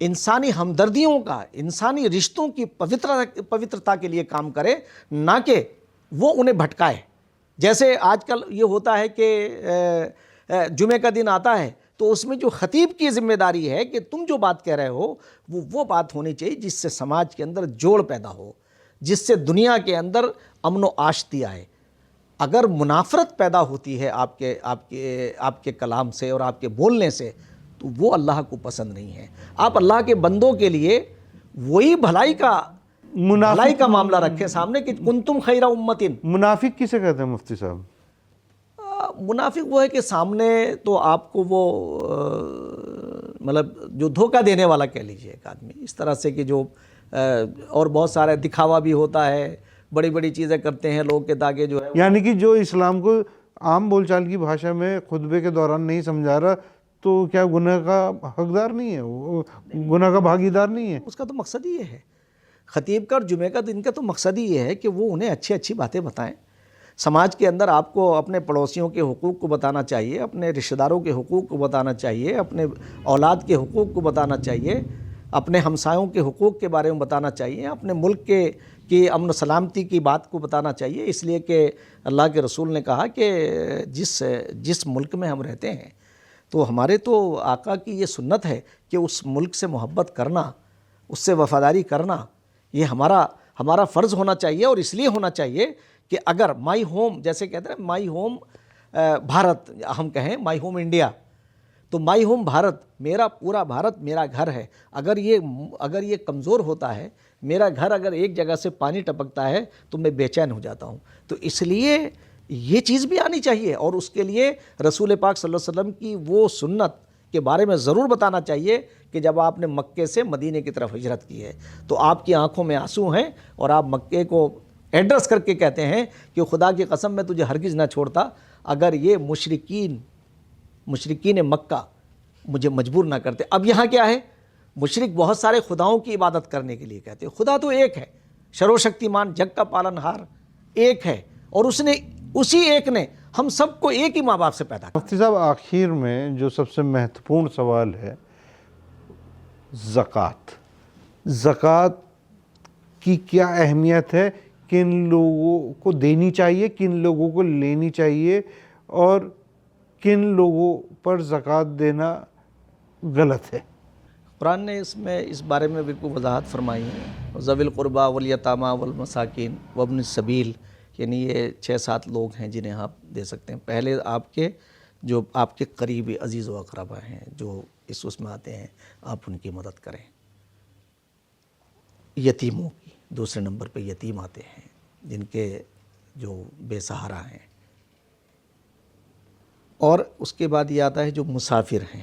Speaker 2: انسانی ہمدردیوں کا، انسانی رشتوں کی پوترتا کے لیے کام کرے، نہ کہ وہ انہیں بھٹکائے۔ جیسے آج کل یہ ہوتا ہے کہ جمعہ کا دن آتا ہے تو اس میں جو خطیب کی ذمہ داری ہے کہ تم جو بات کہہ رہے ہو وہ بات ہونی چاہیے جس سے سماج کے اندر جوڑ پیدا ہو، جس سے دنیا کے اندر امن و آشتی آئے۔ اگر منافرت پیدا ہوتی ہے آپ کے کلام سے اور آپ کے بولنے سے، تو وہ اللہ کو پسند نہیں ہے۔ آپ اللہ کے بندوں کے لیے وہی بھلائی کا معاملہ رکھیں سامنے کہ کنتم خیر امتن۔
Speaker 1: منافق کسے کہتے ہیں مفتی صاحب؟
Speaker 2: منافق وہ ہے کہ سامنے تو آپ کو وہ مطلب جو دھوکہ دینے والا کہہ لیجئے ایک آدمی، اس طرح سے کہ جو اور بہت سارے دکھاوا بھی ہوتا ہے، بڑی بڑی چیزیں کرتے ہیں لوگ کے تاکہ جو ہے،
Speaker 1: یعنی کہ جو اسلام کو عام بول چال کی بھاشا میں خطبے کے دوران نہیں سمجھا رہا تو کیا گناہ کا حقدار نہیں ہے، وہ گناہ کا بھاگیدار نہیں ہے؟
Speaker 2: اس کا تو مقصد ہی یہ ہے، خطیب کا اور جمعہ کا دن کا تو مقصد ہی یہ ہے کہ وہ انہیں اچھی باتیں بتائیں۔ سماج کے اندر آپ کو اپنے پڑوسیوں کے حقوق کو بتانا چاہیے، اپنے رشتہ داروں کے حقوق کو بتانا چاہیے، اپنے اولاد کے حقوق کو بتانا چاہیے، اپنے ہمسایوں کے حقوق کے بارے میں بتانا چاہیے، اپنے ملک کی امن و سلامتی کی بات کو بتانا چاہیے، اس لیے کہ اللہ کے رسول نے کہا کہ جس ملک میں ہم رہتے ہیں تو ہمارے تو آقا کی یہ سنت ہے کہ اس ملک سے محبت کرنا، اس سے وفاداری کرنا، یہ ہمارا فرض ہونا چاہیے۔ اور اس لیے ہونا چاہیے کہ اگر مائی ہوم، جیسے کہتے ہیں مائی ہوم بھارت، ہم کہیں مائی ہوم انڈیا، تو مائی ہوم بھارت، میرا پورا بھارت میرا گھر ہے۔ اگر یہ کمزور ہوتا ہے، میرا گھر اگر ایک جگہ سے پانی ٹپکتا ہے تو میں بے چین ہو جاتا ہوں۔ تو اس لیے یہ چیز بھی آنی چاہیے، اور اس کے لیے رسول پاک صلی اللہ علیہ وسلم کی وہ سنت کے بارے میں ضرور بتانا چاہیے کہ جب آپ نے مکے سے مدینے کی طرف ہجرت کی ہے تو آپ کی آنکھوں میں آنسو ہیں، اور آپ مکے کو ایڈریس کر کے کہتے ہیں کہ خدا کی قسم میں تجھے ہرگز نہ چھوڑتا اگر یہ مشرکین مکہ مجھے مجبور نہ کرتے۔ اب یہاں کیا ہے، مشرک بہت سارے خداؤں کی عبادت کرنے کے لیے کہتے ہیں، خدا تو ایک ہے، شرو شکتیمان جگ کا پالن ہار ایک ہے، اور اسی ایک نے ہم سب کو ایک ہی ماں باپ سے پیدا کیا۔
Speaker 1: مفتی صاحب آخر میں جو سب سے مہتوپورن سوال ہے، زکوٰۃ کی کیا اہمیت ہے، کن لوگوں کو دینی چاہیے، کن لوگوں کو لینی چاہیے، اور کن لوگوں پر زکوٰۃ دینا غلط ہے؟
Speaker 2: قرآن نے اس بارے میں بالکل وضاحت فرمائی ہے، ذوی القربیٰ والیتامیٰ والمساکین وابن السبیل، یعنی یہ 6-7 لوگ ہیں جنہیں آپ دے سکتے ہیں۔ پہلے جو آپ کے قریبی عزیز و اقربا ہیں جو اس میں آتے ہیں، آپ ان کی مدد کریں۔ یتیموں کی، دوسرے نمبر پہ یتیم آتے ہیں جن کے جو بے سہارا ہیں، اور اس کے بعد یہ آتا ہے جو مسافر ہیں،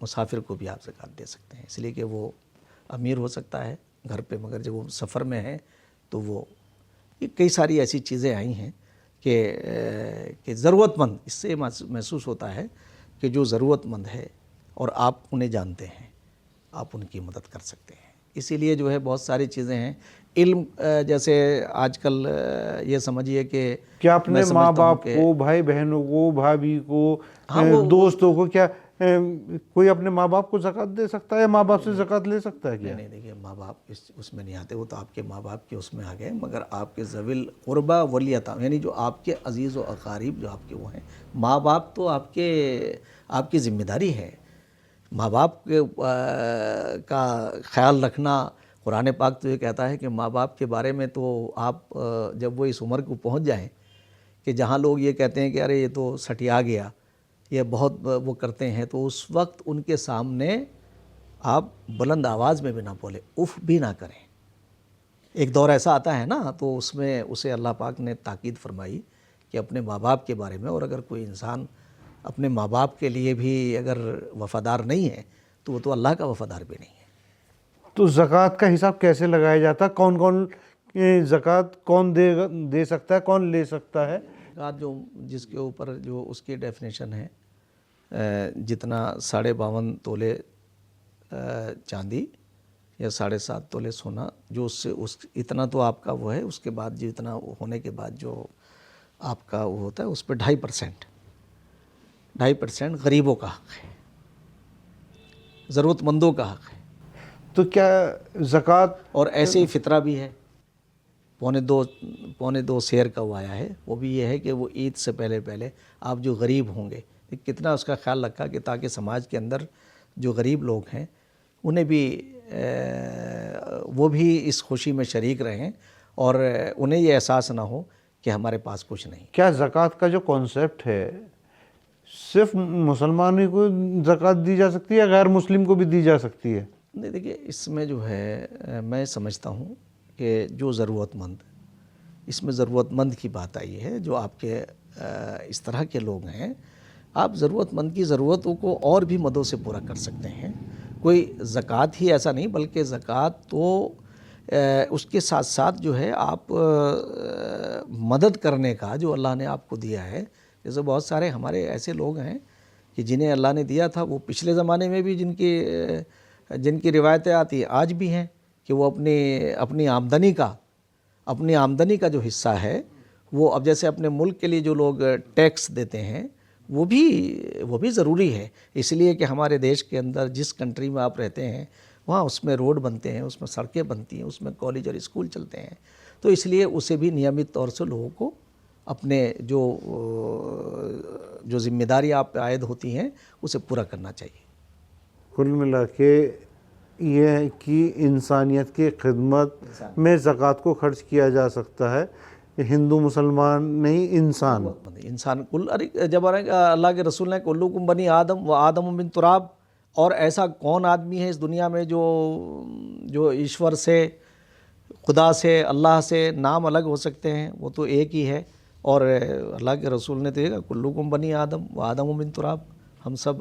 Speaker 2: مسافر کو بھی آپ زکوٰۃ دے سکتے ہیں، اس لیے کہ وہ امیر ہو سکتا ہے گھر پہ، مگر جب وہ سفر میں ہے تو وہ کئی ساری ایسی چیزیں آئی ہیں کہ ضرورت مند، اس سے محسوس ہوتا ہے کہ جو ضرورت مند ہے اور آپ انہیں جانتے ہیں، آپ ان کی مدد کر سکتے ہیں۔ اسی لیے جو ہے بہت ساری چیزیں ہیں، علم، جیسے آج کل یہ سمجھیے کہ
Speaker 1: کیا اپنے ماں باپ کو، بھائی بہنوں کو، بھابھی کو، دوستوں کو، کیا کوئی اپنے ماں باپ کو زکوٰۃ دے سکتا ہے یا ماں باپ سے زکوٰۃ لے سکتا ہے کیا؟
Speaker 2: نہیں، دیکھیے ماں باپ اس میں نہیں آتے، وہ تو آپ کے ماں باپ کے اس میں آ گئے، مگر آپ کے ذوی القربیٰ والیتامیٰ، یعنی جو آپ کے عزیز و اقارب جو آپ کے وہ ہیں، ماں باپ تو آپ کی ذمہ داری ہے۔ ماں باپ کا خیال رکھنا، قرآن پاک تو یہ کہتا ہے کہ ماں باپ کے بارے میں تو آپ جب وہ اس عمر کو پہنچ جائیں کہ جہاں لوگ یہ کہتے ہیں کہ ارے یہ تو سٹیا گیا، یہ بہت وہ کرتے ہیں، تو اس وقت ان کے سامنے آپ بلند آواز میں بھی نہ بولیں، اف بھی نہ کریں۔ ایک دور ایسا آتا ہے نا، تو اس میں اسے اللہ پاک نے تاکید فرمائی کہ اپنے ماں باپ کے بارے میں، اور اگر کوئی انسان اپنے ماں باپ کے لیے بھی اگر وفادار نہیں ہے تو وہ تو اللہ کا وفادار بھی نہیں ہے۔
Speaker 1: تو زکوٰۃ کا حساب کیسے لگایا جاتا ہے؟ کون زکوٰۃ کون دے سکتا ہے، کون لے سکتا ہے؟
Speaker 2: زکوٰۃ جس کے اوپر جو اس کی ڈیفینیشن ہے، جتنا 52.5 تولے چاندی یا 7.5 تولے سونا، جو اتنا تو آپ کا وہ ہے، اس کے بعد جو اتنا ہونے کے بعد جو آپ کا وہ ہوتا ہے اس پہ 2.5% غریبوں کا حق ہے، ضرورت مندوں کا حق ہے۔
Speaker 1: تو کیا زکوٰۃ
Speaker 2: اور ایسے ہی فطرہ بھی ہے، پونے دو سیر کا وہ آیا ہے، وہ بھی یہ ہے کہ وہ عید سے پہلے آپ جو غریب ہوں گے، کتنا اس کا خیال رکھا کہ تاکہ سماج کے اندر جو غریب لوگ ہیں انہیں بھی وہ بھی اس خوشی میں شریک رہیں اور انہیں یہ احساس نہ ہو کہ ہمارے پاس کچھ نہیں۔
Speaker 1: کیا زکوٰۃ کا جو کانسیپٹ ہے صرف مسلمان کو زکوٰۃ دی جا سکتی ہے یا غیر مسلم کو بھی دی جا سکتی ہے؟
Speaker 2: نہیں، دیکھیے اس میں جو ہے میں سمجھتا ہوں کہ جو ضرورت مند، اس میں ضرورت مند کی بات آئی ہے، جو آپ کے اس طرح کے لوگ ہیں، آپ ضرورت مند کی ضرورتوں کو اور بھی مدوں سے پورا کر سکتے ہیں۔ کوئی زکوٰۃ ہی ایسا نہیں، بلکہ زکوٰۃ تو اس کے ساتھ ساتھ جو ہے آپ مدد کرنے کا جو اللہ نے آپ کو دیا ہے، جیسے بہت سارے ہمارے ایسے لوگ ہیں کہ جنہیں اللہ نے دیا تھا، وہ پچھلے زمانے میں بھی جن کی روایتیں آتی ہیں آج بھی ہیں کہ وہ اپنی آمدنی کا جو حصہ ہے وہ اب جیسے اپنے ملک کے لیے جو لوگ ٹیکس دیتے ہیں وہ بھی ضروری ہے، اس لیے کہ ہمارے دیش کے اندر جس کنٹری میں آپ رہتے ہیں وہاں اس میں روڈ بنتے ہیں، اس میں سڑکیں بنتی ہیں، اس میں کالج اور اسکول چلتے ہیں، تو اس لیے اسے بھی نیمت طور سے لوگوں کو اپنے جو ذمہ داری آپ پہ عائد ہوتی ہیں اسے پورا کرنا چاہیے۔
Speaker 1: کل ملا کے یہ ہے کہ انسانیت کی خدمت میں زکوٰۃ کو خرچ کیا جا سکتا ہے، ہندو مسلمان نہیں، انسان
Speaker 2: جب اللہ کے رسول نے کلکم بنی آدم و آدم من تراب، اور ایسا کون آدمی ہے اس دنیا میں جو ایشور سے، خدا سے، اللہ سے نام الگ ہو سکتے ہیں؟ وہ تو ایک ہی ہے، اور اللہ کے رسول نے تو کہا کلکم بنی آدم و آدم من تراب، ہم سب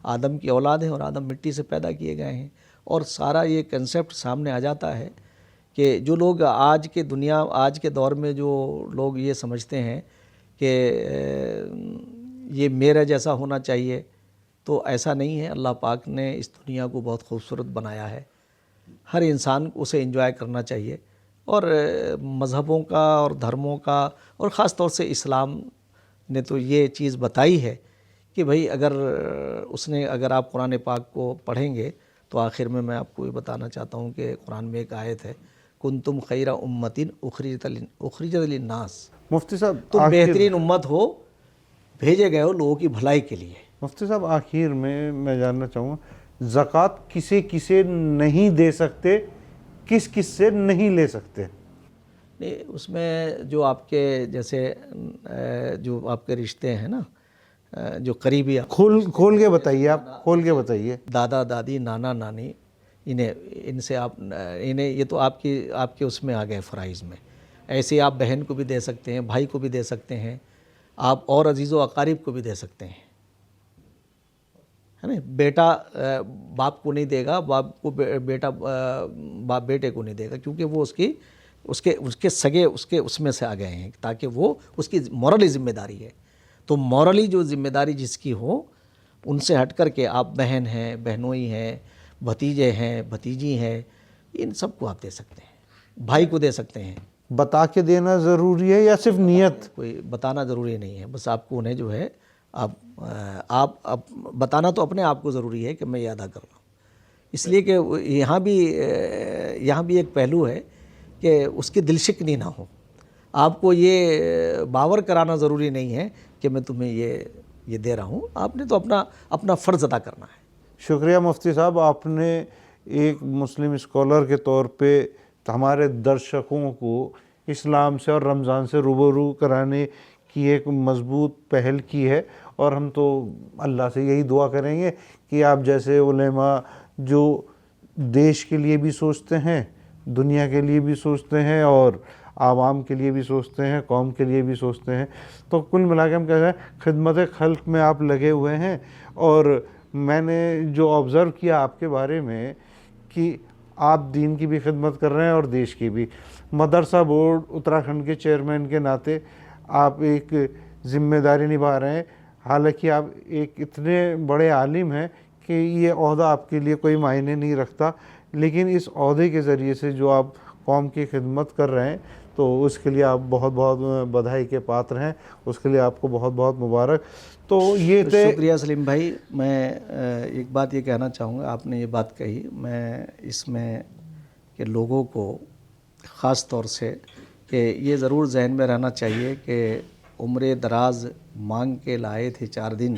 Speaker 2: آدم کی اولاد ہیں اور آدم مٹی سے پیدا کیے گئے ہیں، اور سارا یہ کنسیپٹ سامنے آ جاتا ہے کہ جو لوگ آج کے دور میں جو لوگ یہ سمجھتے ہیں کہ یہ میرا جیسا ہونا چاہیے، تو ایسا نہیں ہے۔ اللہ پاک نے اس دنیا کو بہت خوبصورت بنایا ہے، ہر انسان کو اسے انجوائے کرنا چاہیے، اور مذہبوں کا اور دھرموں کا اور خاص طور سے اسلام نے تو یہ چیز بتائی ہے کہ بھئی اگر آپ قرآن پاک کو پڑھیں گے تو آخر میں آپ کو یہ بتانا چاہتا ہوں کہ قرآن میں ایک آیت ہے، کنتم خیر امۃ اخرجت للناس،
Speaker 1: مفتی صاحب
Speaker 2: تم بہترین امت ہو، بھیجے گئے ہو لوگوں کی بھلائی کے لیے۔
Speaker 1: مفتی صاحب آخر میں جاننا چاہوں گا، زکوٰۃ کسے نہیں دے سکتے، کس سے نہیں لے سکتے؟
Speaker 2: نہیں، اس میں جو آپ کے جیسے جو آپ کے رشتے ہیں نا، جو قریبی،
Speaker 1: کھول کے بتائیے، آپ کھول کے بتائیے۔
Speaker 2: دادا دادی، نانا نانی، ان سے یہ تو آپ کے اس میں آ گئے فرائض میں۔ ایسے آپ بہن کو بھی دے سکتے ہیں، بھائی کو بھی دے سکتے ہیں، آپ اور عزیز و اقارب کو بھی دے سکتے ہیں، ہے نا۔ بیٹا باپ کو نہیں دے گا، بیٹا باپ بیٹے کو نہیں دے گا، کیونکہ وہ اس کے سگے اس میں سے آ گئے ہیں، تاکہ وہ اس کی مورلی ذمہ داری ہے۔ تو مورلی جو ذمہ داری جس کی ہو، ان سے ہٹ کر کے آپ بہن ہیں، بہنوئی ہیں، بھتیجے ہیں، بھتیجی ہیں، ان سب کو آپ دے سکتے ہیں، بھائی کو دے سکتے ہیں۔
Speaker 1: بتا کے دینا ضروری ہے یا صرف نیت؟
Speaker 2: کوئی بتانا ضروری نہیں ہے، بس آپ کو انہیں جو ہے آپ بتانا تو اپنے آپ کو ضروری ہے کہ میں یہ ادا کر رہا ہوں، اس لیے کہ یہاں بھی ایک پہلو ہے کہ اس کی دل شکنی نہ ہو۔ آپ کو یہ باور کرانا ضروری نہیں ہے کہ میں تمہیں یہ دے رہا ہوں، آپ نے تو اپنا فرض ادا کرنا ہے۔
Speaker 1: شکریہ مفتی صاحب، آپ نے ایک مسلم اسکالر کے طور پہ ہمارے درشکوں کو اسلام سے اور رمضان سے روبرو کرانے کی ایک مضبوط پہل کی ہے، اور ہم تو اللہ سے یہی دعا کریں گے کہ آپ جیسے علماء جو دیش کے لیے بھی سوچتے ہیں، دنیا کے لیے بھی سوچتے ہیں، اور عوام کے لیے بھی سوچتے ہیں، قوم کے لیے بھی سوچتے ہیں، تو کل ملا کے ہم کہہ رہے ہیں خدمت خلق میں آپ لگے ہوئے ہیں۔ اور میں نے جو آبزرو کیا آپ کے بارے میں کہ آپ دین کی بھی خدمت کر رہے ہیں اور دیش کی بھی۔ مدرسہ بورڈ اتراکھنڈ کے چیئرمین کے ناطے آپ ایک ذمہ داری نبھا رہے ہیں، حالانکہ آپ ایک اتنے بڑے عالم ہیں کہ یہ عہدہ آپ کے لیے کوئی معنی نہیں رکھتا، لیکن اس عہدے کے ذریعے سے جو آپ قوم کی خدمت کر رہے ہیں تو اس کے لیے آپ بہت بہت بدھائی کے پاتر ہیں، اس کے لیے آپ کو بہت بہت مبارک۔ تو یہ تھے۔
Speaker 2: شکریہ سلیم بھائی۔ میں ایک بات یہ کہنا چاہوں گا، آپ نے یہ بات کہی، میں اس میں کہ لوگوں کو خاص طور سے کہ یہ ضرور ذہن میں رہنا چاہیے کہ عمر دراز مانگ کے لائے تھے 4 دن،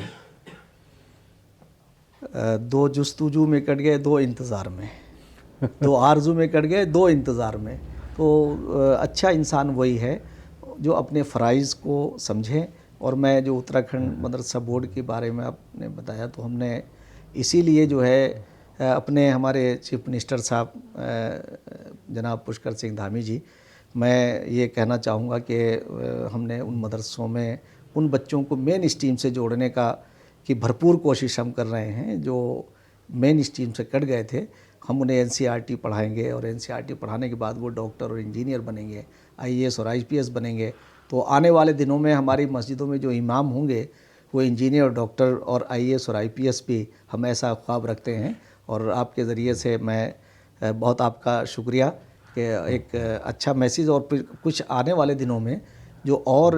Speaker 2: 2 جستجو میں کٹ گئے 2 انتظار میں، 2 آرزو میں کٹ گئے 2 انتظار میں۔ تو اچھا انسان وہی ہے جو اپنے فرائض کو سمجھے۔ اور میں جو اتراکھنڈ مدرسہ بورڈ کے بارے میں آپ نے بتایا، تو ہم نے اسی لیے جو ہے اپنے ہمارے چیف منسٹر صاحب جناب پشکر سنگھ دھامی جی، میں یہ کہنا چاہوں گا کہ ہم نے ان مدرسوں میں ان بچوں کو مین اسٹریم سے جوڑنے کی بھرپور کوشش ہم کر رہے ہیں جو مین اسٹریم سے کٹ گئے تھے۔ ہم انہیں NCERT پڑھائیں گے، اور NCERT پڑھانے کے بعد وہ ڈاکٹر اور انجینئر بنیں گے، IAS اور IPS بنیں گے۔ تو آنے والے دنوں میں ہماری مسجدوں میں جو امام ہوں گے وہ انجینئر اور ڈاکٹر اور IAS اور IPS بھی ہم ایسا خواب رکھتے ہیں۔ اور آپ کے ذریعے سے میں بہت آپ کا شکریہ کہ ایک اچھا میسیج، اور پھر کچھ آنے والے دنوں میں جو اور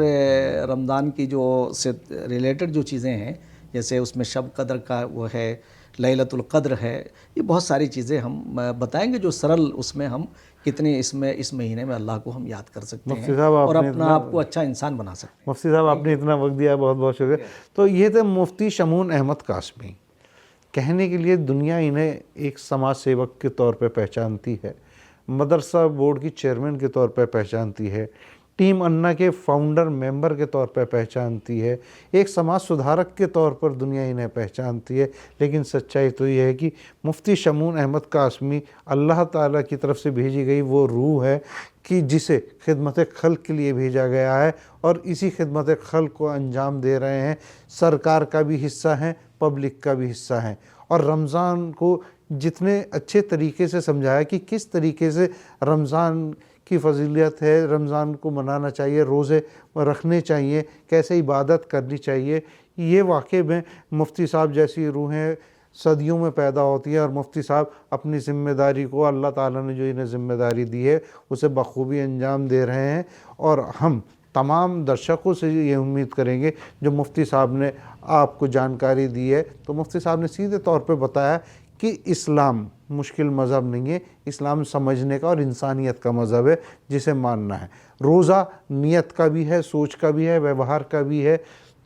Speaker 2: رمضان کی جو سے ریلیٹڈ جو چیزیں ہیں، جیسے اس میں شب قدر کا وہ ہے، لیلۃ القدر ہے، یہ بہت ساری چیزیں ہم بتائیں گے جو سرل اس میں ہم کتنے اس مہینے میں اللہ کو ہم یاد کر سکتے ہیں اور اپنا آپ کو اچھا انسان بنا سکتے ہیں۔
Speaker 1: مفتی صاحب آپ نے اتنا وقت دیا، بہت بہت شکریہ۔ تو یہ تھے مفتی شمعون احمد قاسمی۔ کہنے کے لیے دنیا انہیں ایک سماج سیوک کے طور پہ پہچانتی ہے، مدرسہ بورڈ کی چیئرمین کے طور پہ پہچانتی ہے، ٹیم انا کے فاؤنڈر ممبر کے طور پہ پہچانتی ہے، ایک سماج سدھارک کے طور پر دنیا انہیں پہچانتی ہے۔ لیکن سچائی تو یہ ہے کہ مفتی شمعون احمد قاسمی اللہ تعالیٰ کی طرف سے بھیجی گئی وہ روح ہے کہ جسے خدمت خلق کے لیے بھیجا گیا ہے، اور اسی خدمت خلق کو انجام دے رہے ہیں۔ سرکار کا بھی حصہ ہیں، پبلک کا بھی حصہ ہیں، اور رمضان کو جتنے اچھے طریقے سے سمجھایا کہ کس طریقے سے رمضان کی فضیلت ہے، رمضان کو منانا چاہیے، روزے رکھنے چاہیے، کیسے عبادت کرنی چاہیے، یہ واقعے میں مفتی صاحب جیسی روحیں صدیوں میں پیدا ہوتی ہیں، اور مفتی صاحب اپنی ذمہ داری کو اللہ تعالیٰ نے جو انہیں ذمہ داری دی ہے اسے بخوبی انجام دے رہے ہیں۔ اور ہم تمام درشکوں سے یہ امید کریں گے جو مفتی صاحب نے آپ کو جانکاری دی ہے، تو مفتی صاحب نے سیدھے طور پہ بتایا کہ اسلام مشکل مذہب نہیں ہے، اسلام سمجھنے کا اور انسانیت کا مذہب ہے جسے ماننا ہے۔ روزہ نیت کا بھی ہے، سوچ کا بھی ہے، ویوہار کا بھی ہے،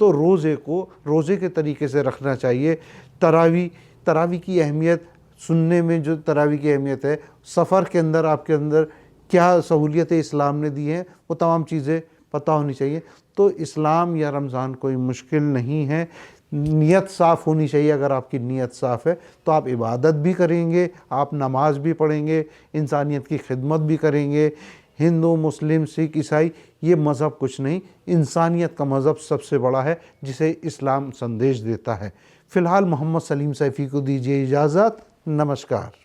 Speaker 1: تو روزے کو روزے کے طریقے سے رکھنا چاہیے۔ تراویح کی اہمیت سننے میں، جو تراویح کی اہمیت ہے، سفر کے اندر آپ کے اندر کیا سہولیتیں اسلام نے دی ہیں، وہ تمام چیزیں پتہ ہونی چاہیے۔ تو اسلام یا رمضان کوئی مشکل نہیں ہے، نیت صاف ہونی چاہیے۔ اگر آپ کی نیت صاف ہے تو آپ عبادت بھی کریں گے، آپ نماز بھی پڑھیں گے، انسانیت کی خدمت بھی کریں گے۔ ہندو، مسلم، سکھ، عیسائی یہ مذہب کچھ نہیں، انسانیت کا مذہب سب سے بڑا ہے جسے اسلام سندیش دیتا ہے۔ فی الحال محمد سلیم سیفی کو دیجیے اجازت، نمسکار۔